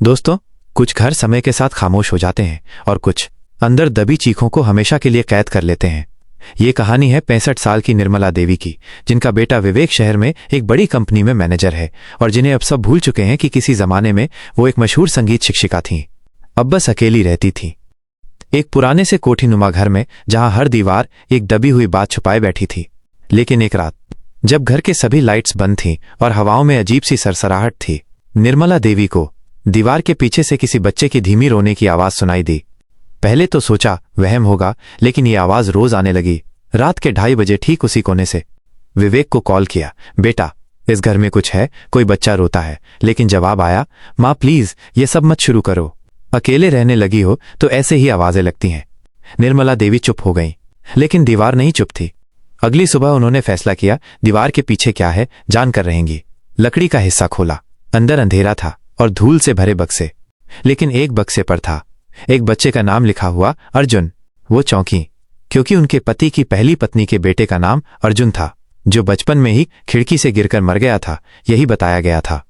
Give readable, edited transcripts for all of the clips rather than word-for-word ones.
दोस्तों, कुछ घर समय के साथ खामोश हो जाते हैं और कुछ अंदर दबी चीखों को हमेशा के लिए कैद कर लेते हैं। ये कहानी है 65 साल की निर्मला देवी की, जिनका बेटा विवेक शहर में एक बड़ी कंपनी में मैनेजर है और जिन्हें अब सब भूल चुके हैं कि किसी जमाने में वो एक मशहूर संगीत शिक्षिका थीं। अब बस अकेली रहती थीं एक पुराने से कोठीनुमा घर में, जहां हर दीवार एक दबी हुई बात छुपाए बैठी थी। लेकिन एक रात जब घर के सभी लाइट्स बंद थीं और हवाओं में अजीब सी सरसराहट थी, निर्मला देवी को दीवार के पीछे से किसी बच्चे की धीमी रोने की आवाज सुनाई दी। पहले तो सोचा वहम होगा, लेकिन ये आवाज रोज आने लगी। रात के 2:30 बजे ठीक उसी कोने से। विवेक को कॉल किया, बेटा इस घर में कुछ है, कोई बच्चा रोता है। लेकिन जवाब आया, माँ प्लीज ये सब मत शुरू करो, अकेले रहने लगी हो तो ऐसे ही आवाजें लगती हैं। निर्मला देवी चुप हो गईं, लेकिन दीवार नहीं चुप थी। अगली सुबह उन्होंने फैसला किया, दीवार के पीछे क्या है जानकर रहेंगी। लकड़ी का हिस्सा खोला, अंदर अंधेरा था और धूल से भरे बक्से। लेकिन एक बक्से पर था एक बच्चे का नाम लिखा हुआ, अर्जुन। वो चौंकी, क्योंकि उनके पति की पहली पत्नी के बेटे का नाम अर्जुन था, जो बचपन में ही खिड़की से गिरकर मर गया था, यही बताया गया था।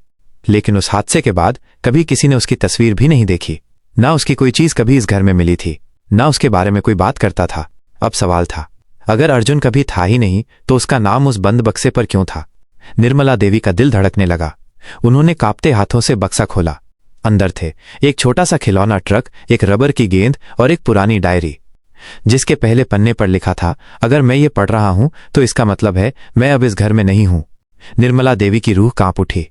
लेकिन उस हादसे के बाद कभी किसी ने उसकी तस्वीर भी नहीं देखी। ना उसकी कोई चीज कभी इस घर में मिली थी, ना उसके बारे में कोई बात करता था। अब सवाल था, अगर अर्जुन कभी था ही नहीं तो उसका नाम उस बंद बक्से पर क्यों था? निर्मला देवी का दिल धड़कने लगा। उन्होंने कांपते हाथों से बक्सा खोला। अंदर थे एक छोटा सा खिलौना ट्रक, एक रबर की गेंद और एक पुरानी डायरी, जिसके पहले पन्ने पर लिखा था, अगर मैं ये पढ़ रहा हूं तो इसका मतलब है मैं अब इस घर में नहीं हूं। निर्मला देवी की रूह कांप उठी।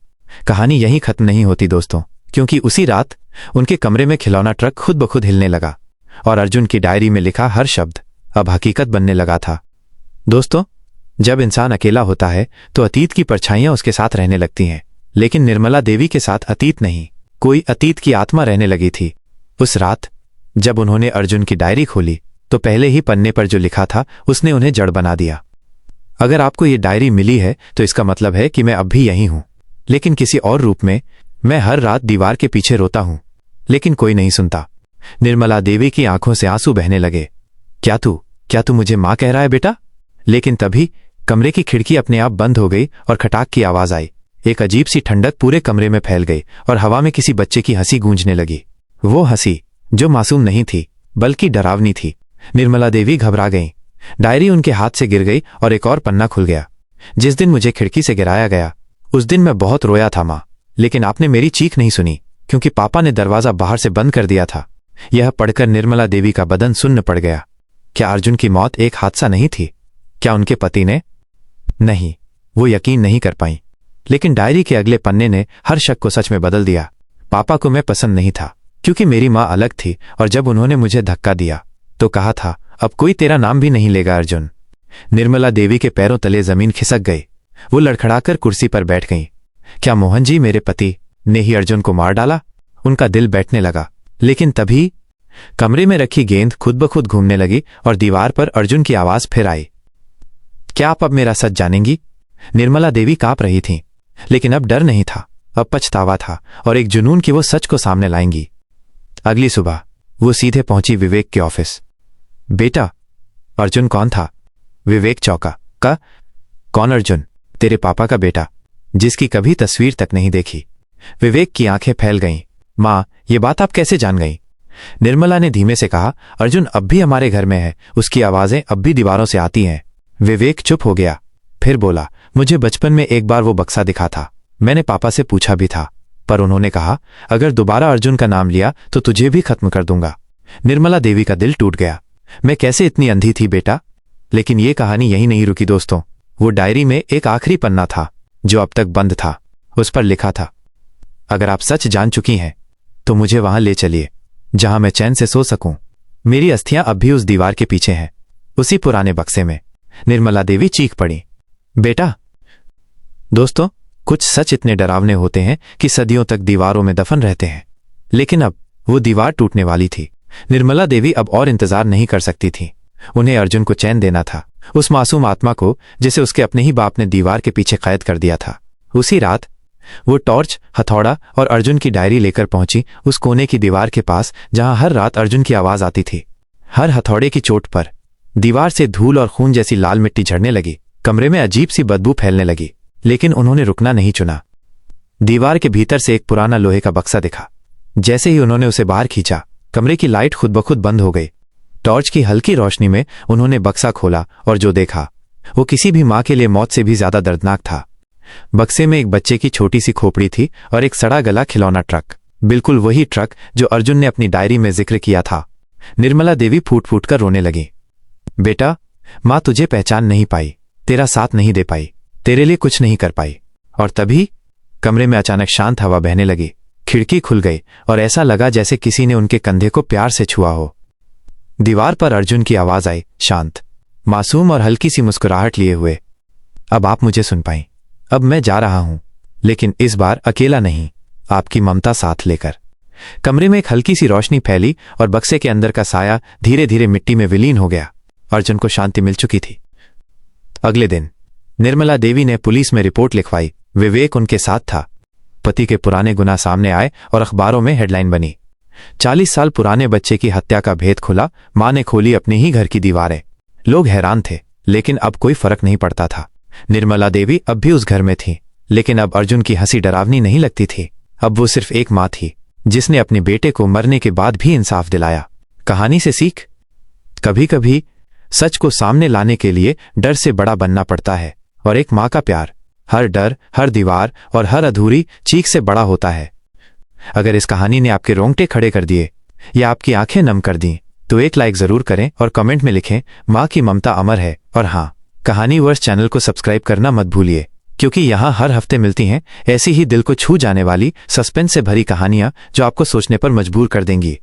कहानी यहीं खत्म नहीं होती दोस्तों, क्योंकि उसी रात उनके कमरे में खिलौना ट्रक खुद ब खुद हिलने लगा और अर्जुन की डायरी में लिखा हर शब्द अब हकीकत बनने लगा था। दोस्तों, जब इंसान अकेला होता है तो अतीत की परछाइयां उसके साथ रहने लगती हैं, लेकिन निर्मला देवी के साथ अतीत नहीं, कोई अतीत की आत्मा रहने लगी थी। उस रात जब उन्होंने अर्जुन की डायरी खोली तो पहले ही पन्ने पर जो लिखा था उसने उन्हें जड़ बना दिया। अगर आपको ये डायरी मिली है तो इसका मतलब है कि मैं अब भी यहीं हूं, लेकिन किसी और रूप में। मैं हर रात दीवार के पीछे रोता हूं, लेकिन कोई नहीं सुनता। निर्मला देवी की आंखों से आंसू बहने लगे। क्या तू मुझे मां कह रहा है बेटा? लेकिन तभी कमरे की खिड़की अपने आप बंद हो गई और खटाक की आवाज आई। एक अजीब सी ठंडक पूरे कमरे में फैल गई और हवा में किसी बच्चे की हंसी गूंजने लगी। वो हंसी जो मासूम नहीं थी बल्कि डरावनी थी। निर्मला देवी घबरा गईं। डायरी उनके हाथ से गिर गई और एक और पन्ना खुल गया। जिस दिन मुझे खिड़की से गिराया गया उस दिन मैं बहुत रोया था माँ, लेकिन आपने मेरी चीख नहीं सुनी, क्योंकि पापा ने दरवाजा बाहर से बंद कर दिया था। यह पढ़कर निर्मला देवी का बदन सुन्न पड़ गया। क्या अर्जुन की मौत एक हादसा नहीं थी? क्या उनके पति ने? नहीं, वो यकीन नहीं कर पाई। लेकिन डायरी के अगले पन्ने ने हर शक को सच में बदल दिया। पापा को मैं पसंद नहीं था, क्योंकि मेरी माँ अलग थी, और जब उन्होंने मुझे धक्का दिया तो कहा था, अब कोई तेरा नाम भी नहीं लेगा अर्जुन। निर्मला देवी के पैरों तले जमीन खिसक गई। वो लड़खड़ाकर कुर्सी पर बैठ गईं। क्या मोहन जी मेरे पति ने ही अर्जुन को मार डाला? उनका दिल बैठने लगा। लेकिन तभी कमरे में रखी गेंद खुद ब खुद घूमने लगी और दीवार पर अर्जुन की आवाज फिर आई, क्या आप अब मेरा सच जानेंगी? निर्मला देवी कांप रही थीं, लेकिन अब डर नहीं था, अब पछतावा था और एक जुनून कि वो सच को सामने लाएंगी। अगली सुबह वो सीधे पहुंची विवेक के ऑफिस। बेटा, अर्जुन कौन था? विवेक चौंका। कौन अर्जुन? तेरे पापा का बेटा, जिसकी कभी तस्वीर तक नहीं देखी। विवेक की आंखें फैल गईं। मां, ये बात आप कैसे जान गईं? निर्मला ने धीमे से कहा, अर्जुन अब भी हमारे घर में है, उसकी आवाजें अब भी दीवारों से आती हैं। विवेक चुप हो गया, फिर बोला, मुझे बचपन में एक बार वो बक्सा दिखा था। मैंने पापा से पूछा भी था, पर उन्होंने कहा, अगर दोबारा अर्जुन का नाम लिया तो तुझे भी खत्म कर दूंगा। निर्मला देवी का दिल टूट गया। मैं कैसे इतनी अंधी थी बेटा? लेकिन ये कहानी यहीं नहीं रुकी दोस्तों। वो डायरी में एक आखिरी पन्ना था जो अब तक बंद था। उस पर लिखा था, अगर आप सच जान चुकी हैं तो मुझे वहां ले चलिए जहां मैं चैन से सो सकूं। मेरी अस्थियां अब भी उस दीवार के पीछे हैं, उसी पुराने बक्से में। निर्मला देवी चीख पड़ी, बेटा। दोस्तों, कुछ सच इतने डरावने होते हैं कि सदियों तक दीवारों में दफन रहते हैं। लेकिन अब वो दीवार टूटने वाली थी। निर्मला देवी अब और इंतजार नहीं कर सकती थी। उन्हें अर्जुन को चैन देना था, उस मासूम आत्मा को जिसे उसके अपने ही बाप ने दीवार के पीछे कैद कर दिया था। उसी रात वो टॉर्च, हथौड़ा और अर्जुन की डायरी लेकर पहुंची उस कोने की दीवार के पास जहां हर रात अर्जुन की आवाज आती थी। हर हथौड़े की चोट पर दीवार से धूल और खून जैसी लाल मिट्टी झड़ने लगी। कमरे में अजीब सी बदबू फैलने लगी, लेकिन उन्होंने रुकना नहीं चुना। दीवार के भीतर से एक पुराना लोहे का बक्सा दिखा, जैसे ही उन्होंने उसे बाहर खींचा, कमरे की लाइट खुद ब खुद बंद हो गई। टॉर्च की हल्की रोशनी में उन्होंने बक्सा खोला और जो देखा वो किसी भी माँ के लिए मौत से भी ज्यादा दर्दनाक था। बक्से में एक बच्चे की छोटी सी खोपड़ी थी और एक सड़ा गला खिलौना ट्रक, बिल्कुल वही ट्रक जो अर्जुन ने अपनी डायरी में जिक्र किया था। निर्मला देवी फूट फूट कर रोने लगी। बेटा, माँ तुझे पहचान नहीं पाई, तेरा साथ नहीं दे पाई, तेरे लिए कुछ नहीं कर पाई। और तभी कमरे में अचानक शांत हवा बहने लगी, खिड़की खुल गई और ऐसा लगा जैसे किसी ने उनके कंधे को प्यार से छुआ हो। दीवार पर अर्जुन की आवाज आई, शांत, मासूम और हल्की सी मुस्कुराहट लिए हुए। अब आप मुझे सुन पाई। अब मैं जा रहा हूं, लेकिन इस बार अकेला नहीं, आपकी ममता साथ लेकर। कमरे में एक हल्की सी रोशनी फैली और बक्से के अंदर का साया धीरे धीरे मिट्टी में विलीन हो गया। अर्जुन को शांति मिल चुकी थी। अगले दिन निर्मला देवी ने पुलिस में रिपोर्ट लिखवाई। विवेक उनके साथ था। पति के पुराने गुनाह सामने आए और अखबारों में हेडलाइन बनी, 40 साल पुराने बच्चे की हत्या का भेद खुला, मां ने खोली अपनी ही घर की दीवारें। लोग हैरान थे, लेकिन अब कोई फर्क नहीं पड़ता था। निर्मला देवी अब भी उस घर में थी, लेकिन अब अर्जुन की हंसी डरावनी नहीं लगती थी। अब वो सिर्फ एक मां थी जिसने अपने बेटे को मरने के बाद भी इंसाफ दिलाया। कहानी से सीख, कभी कभी सच को सामने लाने के लिए डर से बड़ा बनना पड़ता है, और एक मां का प्यार हर डर, हर दीवार और हर अधूरी चीख से बड़ा होता है। अगर इस कहानी ने आपके रोंगटे खड़े कर दिए या आपकी आंखें नम कर दी, तो एक लाइक जरूर करें और कमेंट में लिखें, मां की ममता अमर है। और हाँ, कहानी वर्स चैनल को सब्सक्राइब करना मत भूलिए, क्योंकि यहाँ हर हफ्ते मिलती हैं ऐसी ही दिल को छू जाने वाली सस्पेंस से भरी कहानियां जो आपको सोचने पर मजबूर कर देंगी।